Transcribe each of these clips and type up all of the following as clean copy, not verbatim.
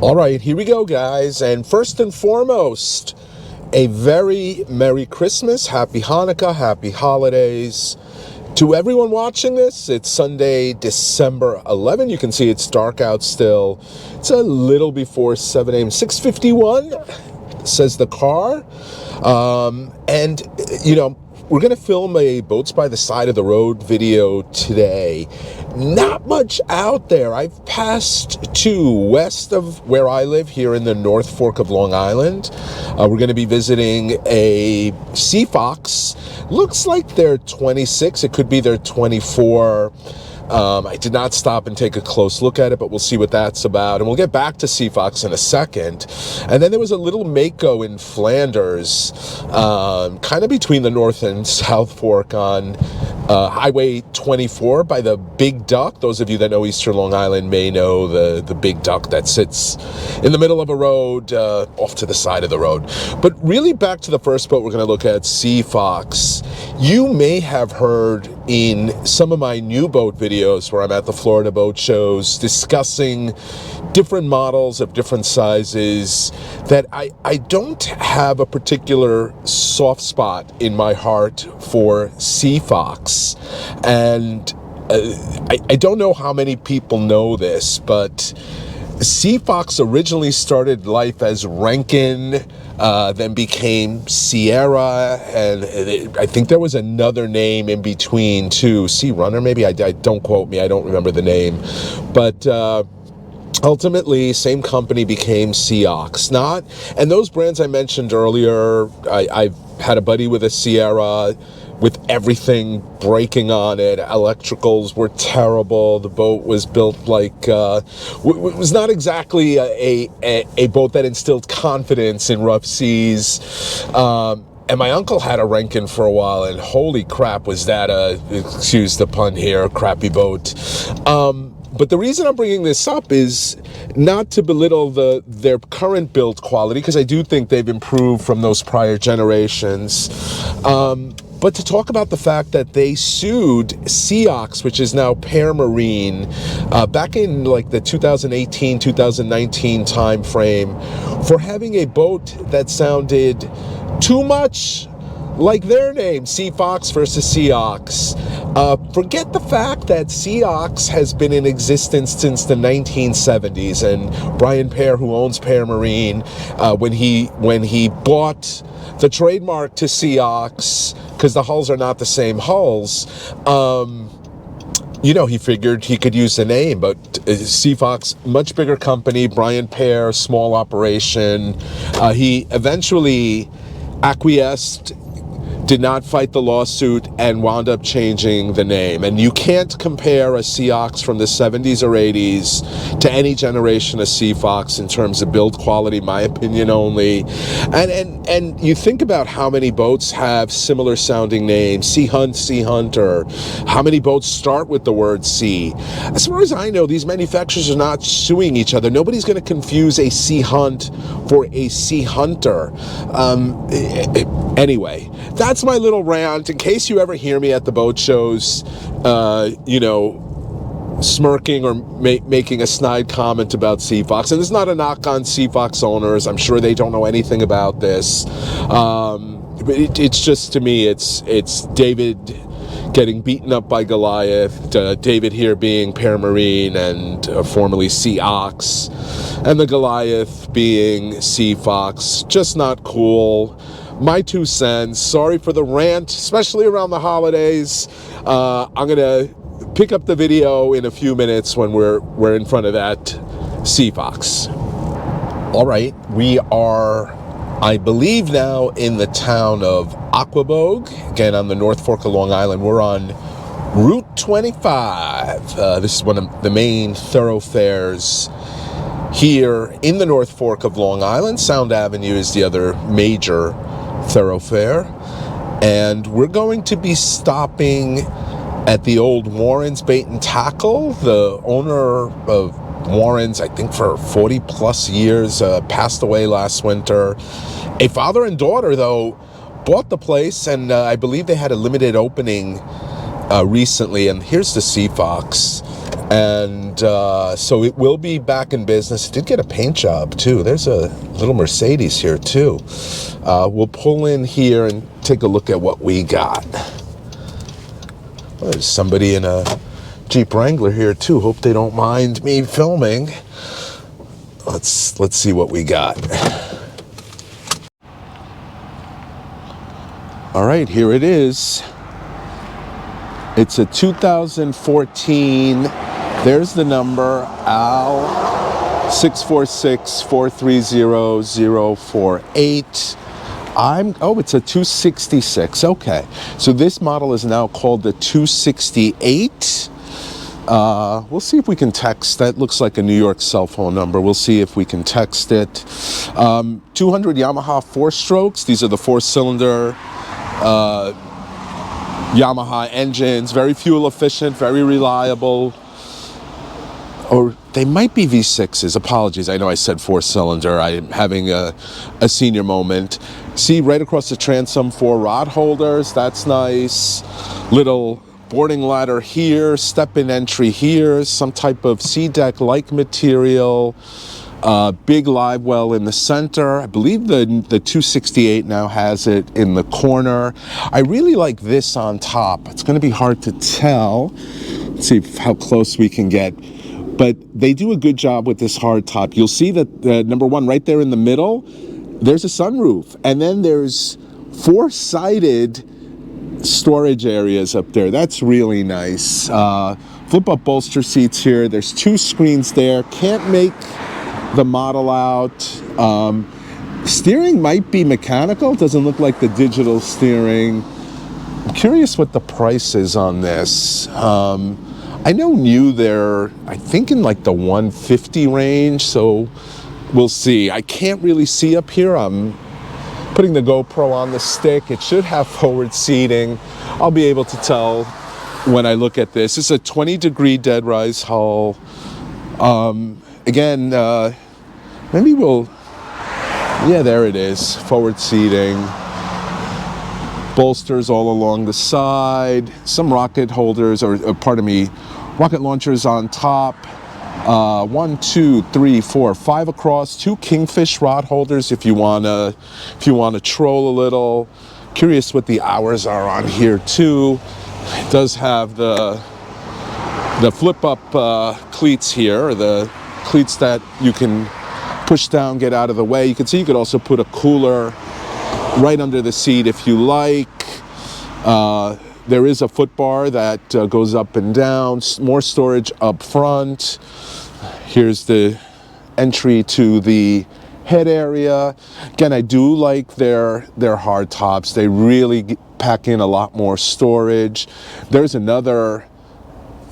All right, here we go, guys. And first and foremost, a very Merry Christmas, Happy Hanukkah, Happy Holidays. To everyone watching this, it's Sunday, December 11. You can see it's dark out still. It's a little before 7 a.m., 6:51, says the car. We're going to film a Boats by the Side of the Road video today. Not much out there. I've passed two west of where I live here in the North Fork of Long Island. We're going to be visiting a Seaox. Looks like they're 26. It could be they're 24. I did not stop and take a close look at it, but we'll see what that's about. And we'll get back to Seaox in a second. And then there was a little Mako in Flanders, kind of between the North and South Fork on Highway 24 by the Big Duck. Those of you that know Eastern Long Island may know the Big Duck that sits in the middle of a road off to the side of the road. But really back to the first boat we're going to look at, Seaox. You may have heard in some of my new boat videos where I'm at the Florida boat shows discussing different models of different sizes that I don't have a particular soft spot in my heart for Seaox. And I don't know how many people know this, but Seaox originally started life as Rankin, then became Sierra, and I think there was another name in between too. Sea Runner, maybe. I don't quote me. I don't remember the name, but ultimately, same company became Seaox. And those brands I mentioned earlier. I've had a buddy with a Sierra, with everything breaking on it. Electricals were terrible. The boat was built like, was not exactly a boat that instilled confidence in rough seas. And my uncle had a Rankin for a while, and holy crap, was that excuse the pun here, crappy boat. But the reason I'm bringing this up is not to belittle their current build quality, because I do think they've improved from those prior generations. But to talk about the fact that they sued Seaox, which is now Pear Marine, back in like the 2018, 2019 time frame, for having a boat that sounded too much like their name, Seaox versus Seaox. Forget the fact that Seaox has been in existence since the 1970s, and Brian Pear, who owns Pear Marine, when he bought the trademark to Seaox, because the hulls are not the same hulls, he figured he could use the name. But Seaox, much bigger company, Brian Pear, small operation. He eventually acquiesced, did not fight the lawsuit, and wound up changing the name. And you can't compare a Seaox from the 70s or 80s to any generation of Seaox in terms of build quality, my opinion only. And you think about how many boats have similar sounding names, Sea Hunt, Sea Hunter. How many boats start with the word sea? As far as I know, these manufacturers are not suing each other. Nobody's going to confuse a Sea Hunt for a Sea Hunter. Anyway, that's my little rant. In case you ever hear me at the boat shows, smirking or making a snide comment about Seaox. And it's not a knock on Seaox owners. I'm sure they don't know anything about this. But it's just, to me, it's David getting beaten up by Goliath, David here being Pear Marine and formerly Seaox, and the Goliath being Seaox. Just not cool. My 2 cents. Sorry for the rant, especially around the holidays. I'm gonna pick up the video in a few minutes when we're in front of that Seaox. All right, we are, I believe, now in the town of Aquebogue, again on the North Fork of Long Island. We're on Route 25. This is one of the main thoroughfares here in the North Fork of Long Island. Sound Avenue is the other major thoroughfare, and we're going to be stopping at the old Warren's Bait and Tackle. The owner of Warren's, I think for 40 plus years, passed away last winter. A father and daughter, though, bought the place, and I believe they had a limited opening recently. And here's the Seaox. And so it will be back in business. It did get a paint job too. There's a little Mercedes here too. We'll pull in here and take a look at what we got. Well, there's somebody in a Jeep Wrangler here too. Hope they don't mind me filming. Let's see what we got. All right, here it is. It's a 2014. There's the number, Al 646-430-048. It's a 266. Okay, so this model is now called the 268. We'll see if we can text. That looks like a New York cell phone number. We'll see if we can text it. 200 Yamaha 4-strokes. These are the 4-cylinder Yamaha engines. Very fuel efficient, very reliable. Or they might be V6s. Apologies. I know I said 4-cylinder. I'm having a senior moment. See right across the transom, 4 rod holders. That's nice. Little boarding ladder here, step-in entry here, some type of C-deck-like material, big live well in the center. I believe the 268 now has it in the corner. I really like this on top. It's going to be hard to tell. Let's see how close we can get. But they do a good job with this hard top. You'll see that number one right there in the middle, there's a sunroof. And then there's 4-sided storage areas up there. That's really nice. Flip up bolster seats here. There's 2 screens there. Can't make the model out. Steering might be mechanical. Doesn't look like the digital steering. I'm curious what the price is on this. I know new they're, I think, in like the 150 range, so we'll see. I can't really see up here. I'm putting the GoPro on the stick. It should have forward seating. I'll be able to tell when I look at this. It's a 20-degree dead rise hull. Again, maybe we'll, yeah, there it is. Forward seating. Bolsters all along the side. Some rocket holders, rocket launchers on top. 1, 2, 3, 4, 5 across. 2 Kingfish rod holders if you wanna troll a little. Curious what the hours are on here too. It does have the flip up cleats here, or the cleats that you can push down, get out of the way. You can see you could also put a cooler right under the seat if you like. There is a foot bar that goes up and down, more storage up front. Here's the entry to the head area. Again, I do like their hard tops. They really pack in a lot more storage. There's another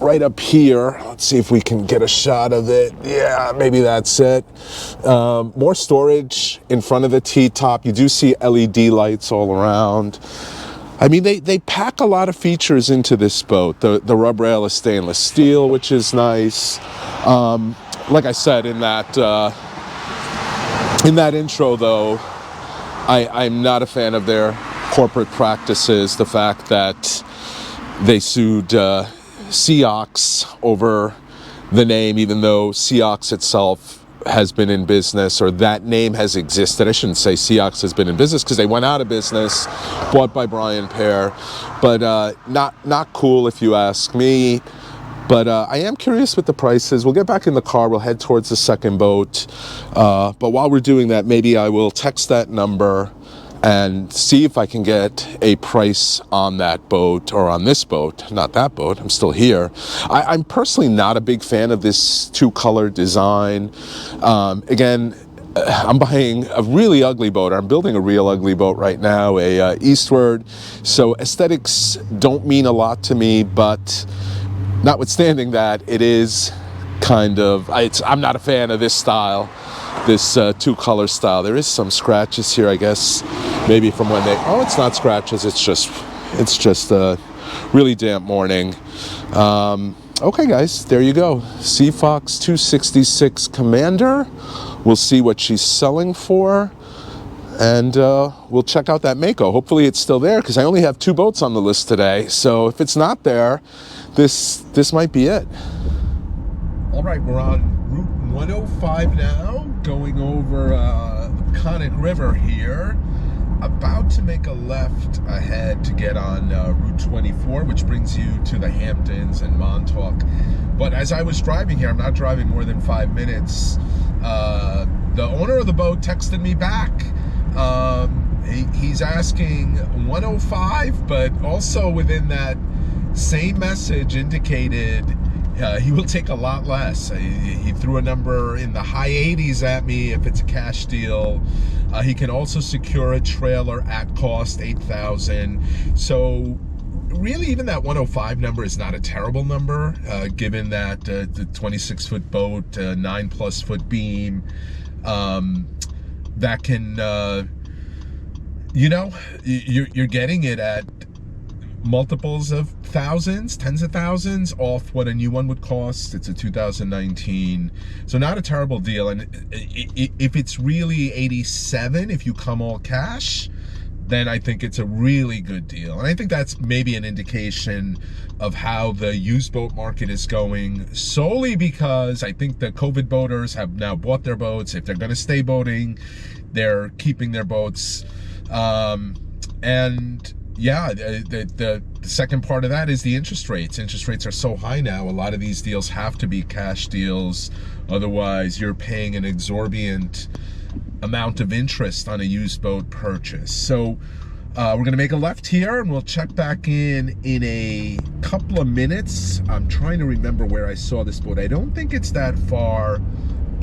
right up here. Let's see if we can get a shot of it. Yeah, maybe that's it. More storage in front of the T-top. You do see LED lights all around. I mean, they pack a lot of features into this boat. The rub rail is stainless steel, which is nice. Like I said in that intro, though, I'm not a fan of their corporate practices. The fact that they sued Seaox over the name, even though Seaox itself has been in business, or that name has existed. I shouldn't say Seaox has been in business, because they went out of business, bought by Brian Pear, but not cool if you ask me. But I am curious with the prices. We'll get back in the car. We'll head towards the second boat. But while we're doing that, maybe I will text that number and see if I can get a price on that boat, or on this boat, not that boat. I'm still here. I'm personally not a big fan of this 2-color design. Again, I'm buying a really ugly boat. I'm building a real ugly boat right now, a Eastward. So aesthetics don't mean a lot to me, but notwithstanding that, it is kind of, I'm not a fan of this style. This 2-color style. There is some scratches here, I guess, maybe from when it's not scratches, it's just a really damp morning. Okay guys, there you go. Seafox 266 Commander. We'll see what she's selling for, and we'll check out that Mako. Hopefully it's still there, because I only have 2 boats on the list today, so if it's not there, this might be it. All right, we're on Route 105 now, going over the Peconic River here. About to make a left ahead to get on Route 24, which brings you to the Hamptons and Montauk. But as I was driving here, I'm not driving more than 5 minutes, the owner of the boat texted me back. He's asking 105, but also within that same message indicated he will take a lot less. He threw a number in the high 80s at me if it's a cash deal. He can also secure a trailer at cost, $8,000. So really, even that 105 number is not a terrible number, given that the 26-foot boat, 9+ foot beam, that can, you know, you're getting it at multiples of thousands, tens of thousands off what a new one would cost. It's a 2019, so not a terrible deal. And if it's really 87, if you come all cash, then I think it's a really good deal. And I think that's maybe an indication of how the used boat market is going, solely because I think the COVID boaters have now bought their boats. If they're going to stay boating, they're keeping their boats. And yeah, the second part of that is the interest rates. Interest rates are so high now, a lot of these deals have to be cash deals. Otherwise, you're paying an exorbitant amount of interest on a used boat purchase. So we're gonna make a left here and we'll check back in a couple of minutes. I'm trying to remember where I saw this boat. I don't think it's that far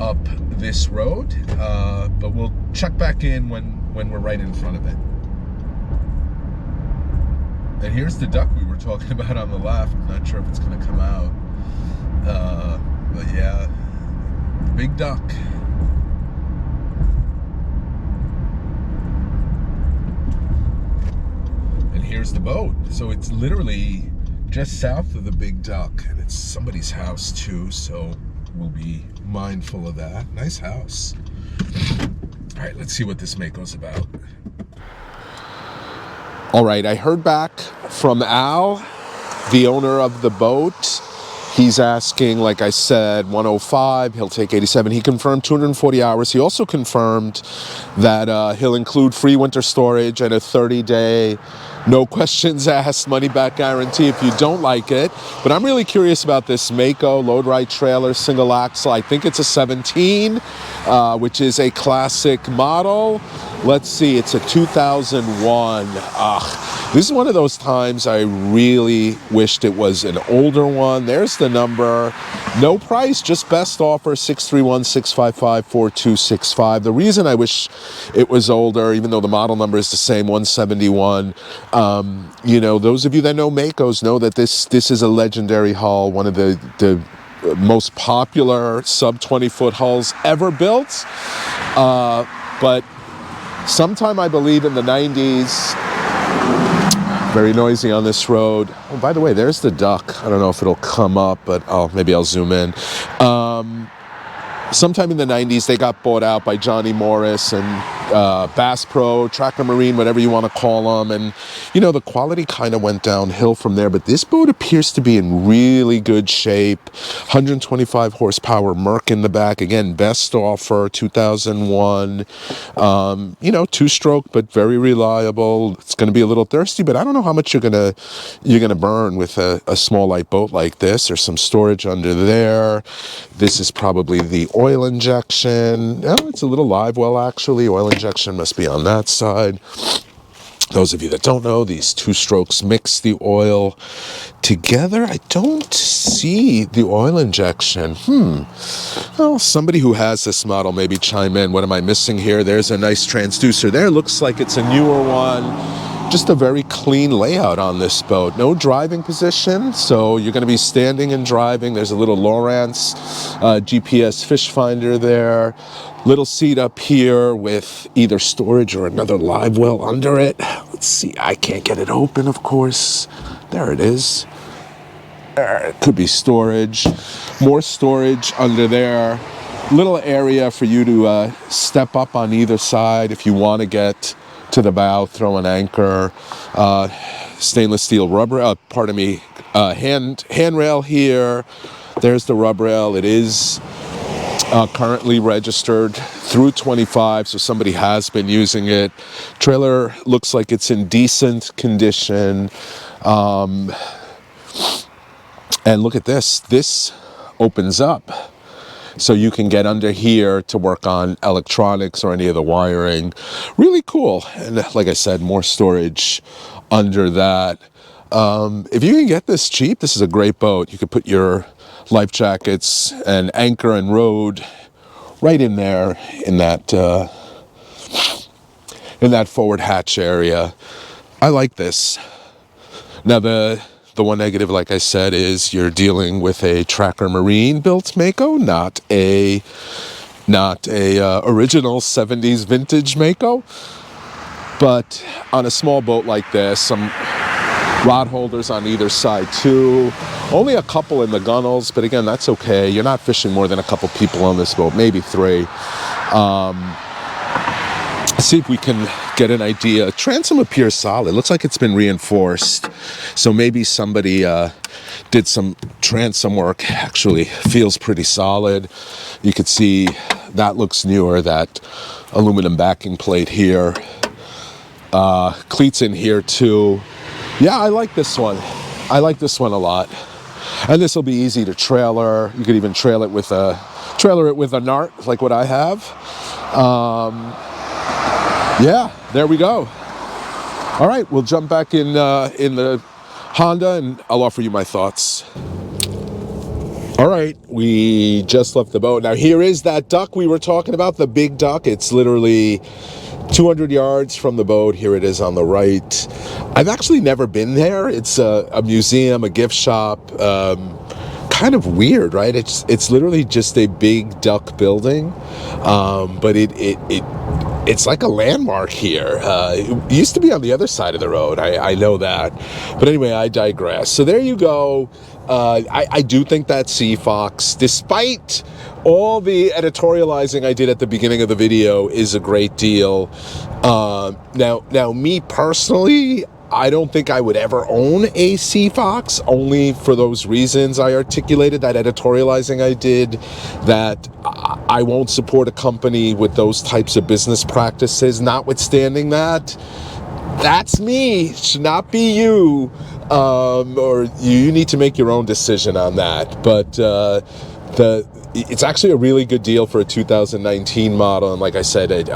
up this road, but we'll check back in when we're right in front of it. And here's the duck we were talking about on the left. I'm not sure if it's gonna come out, but yeah, big duck. And here's the boat. So it's literally just south of the big duck, and it's somebody's house too, so we'll be mindful of that. Nice house. All right, let's see what this Mako's about. All right, I heard back from Al, the owner of the boat. He's asking, like I said, 105. He'll take 87. He confirmed 240 hours. He also confirmed that he'll include free winter storage and a 30-day, no questions asked, money-back guarantee if you don't like it. But I'm really curious about this Mako load right trailer, single axle. I think it's a 17, which is a classic model. Let's see, it's a 2001. This is one of those times I really wished it was an older one. There's the number. No price, just best offer, 631-655-4265. The reason I wish it was older, even though the model number is the same, 171, you know, those of you that know Makos know that this is a legendary hull, one of the most popular sub 20-foot hulls ever built. But sometime, I believe, in the 90s, very noisy on this road. Oh, by the way, there's the duck. I don't know if it'll come up, but maybe I'll zoom in. Sometime in the 90s, they got bought out by Johnny Morris and Bass Pro, Tracker Marine, whatever you want to call them. And, you know, the quality kind of went downhill from there. But this boat appears to be in really good shape. 125 horsepower Merc in the back. Again, best offer, 2001. You know, two-stroke, but very reliable. It's going to be a little thirsty, but I don't know how much you're gonna burn with a small light boat like this. There's some storage under there. This is probably the oil injection. Oh, it's a little live well, actually. Oil injection must be on that side. Those of you that don't know, these two strokes mix the oil together. I don't see the oil injection. Well, somebody who has this model maybe chime in. What am I missing here? There's a nice transducer there. Looks like it's a newer one. Just a very clean layout on this boat. No driving position, so you're going to be standing and driving. There's a little Lowrance GPS fish finder there. Little seat up here with either storage or another live well under it. Let's see, I can't get it open, of course. There it is. It could be storage. More storage under there. Little area for you to step up on either side if you want to get to the bow, throw an anchor. Stainless steel rubber, handrail here. There's the rub rail. It is currently registered through 25, so somebody has been using it. Trailer looks like it's in decent condition. And look at this. This opens up, so you can get under here to work on electronics or any of the wiring. Really cool. And like I said, more storage under that. If you can get this cheap, this is a great boat. You could put your life jackets and anchor and rode right in there in that forward hatch area. I like this. Now the one negative, like I said, is you're dealing with a Tracker Marine built Mako, not a original 70s vintage Mako. But on a small boat like this, some rod holders on either side too. Only a couple in the gunnels, but again, that's okay. You're not fishing more than a couple people on this boat, maybe 3. See if we can get an idea. Transom appears solid. Looks like it's been reinforced. So maybe somebody did some transom work. Actually feels pretty solid. You could see that looks newer, that aluminum backing plate here. Cleats in here too. Yeah, I like this one. I like this one a lot. And this will be easy to trailer. You could even trailer it with a Nart, like what I have. Yeah, there we go. All right, we'll jump back in the Honda, and I'll offer you my thoughts. All right, we just left the boat. Now here is that duck we were talking about, the big duck. It's literally 200 yards from the boat. Here it is on the right. I've actually never been there. It's a museum, a gift shop. Kind of weird, right? It's literally just a big duck building, but it's like a landmark here. It used to be on the other side of the road. I know that. But anyway, I digress. So there you go. I do think that Seaox, despite all the editorializing I did at the beginning of the video, is a great deal. Now, me personally, I don't think I would ever own a Seaox, only for those reasons I articulated, that editorializing I did, that I won't support a company with those types of business practices. Notwithstanding that, that's me, should not be you, or you need to make your own decision on that. But it's actually a really good deal for a 2019 model, and like I said,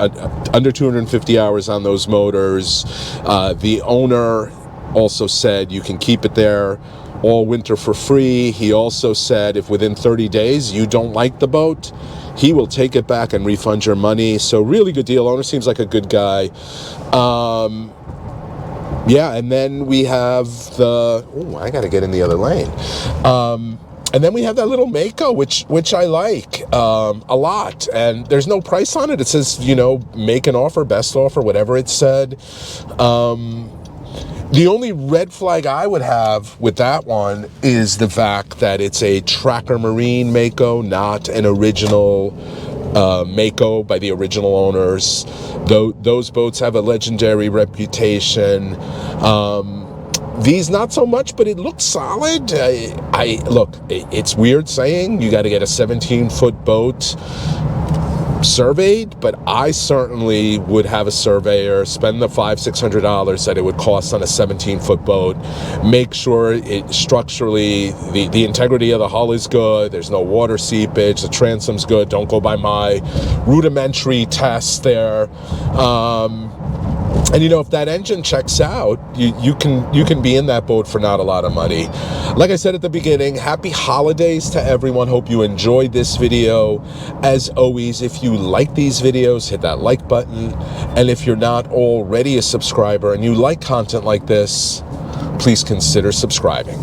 under 250 hours on those motors. The owner also said you can keep it there all winter for free. He also said if within 30 days you don't like the boat, he will take it back and refund your money. So really good deal. Owner seems like a good guy. Yeah, and then we have I gotta get in the other lane. And then we have that little Mako, which I like a lot. And there's no price on it. It says, make an offer, best offer, whatever it said. The only red flag I would have with that one is the fact that it's a Tracker Marine Mako, not an original Mako by the original owners. Those boats have a legendary reputation. These not so much, but it looks solid. Look, it's weird saying you got to get a 17-foot boat surveyed, but I certainly would have a surveyor spend the $500-600 that it would cost on a 17-foot boat. Make sure it structurally, the integrity of the hull is good. There's no water seepage. The transom's good. Don't go by my rudimentary test there. And if that engine checks out, you can be in that boat for not a lot of money. Like I said at the beginning, happy holidays to everyone. Hope you enjoyed this video. As always, if you like these videos, hit that like button. And if you're not already a subscriber and you like content like this, please consider subscribing.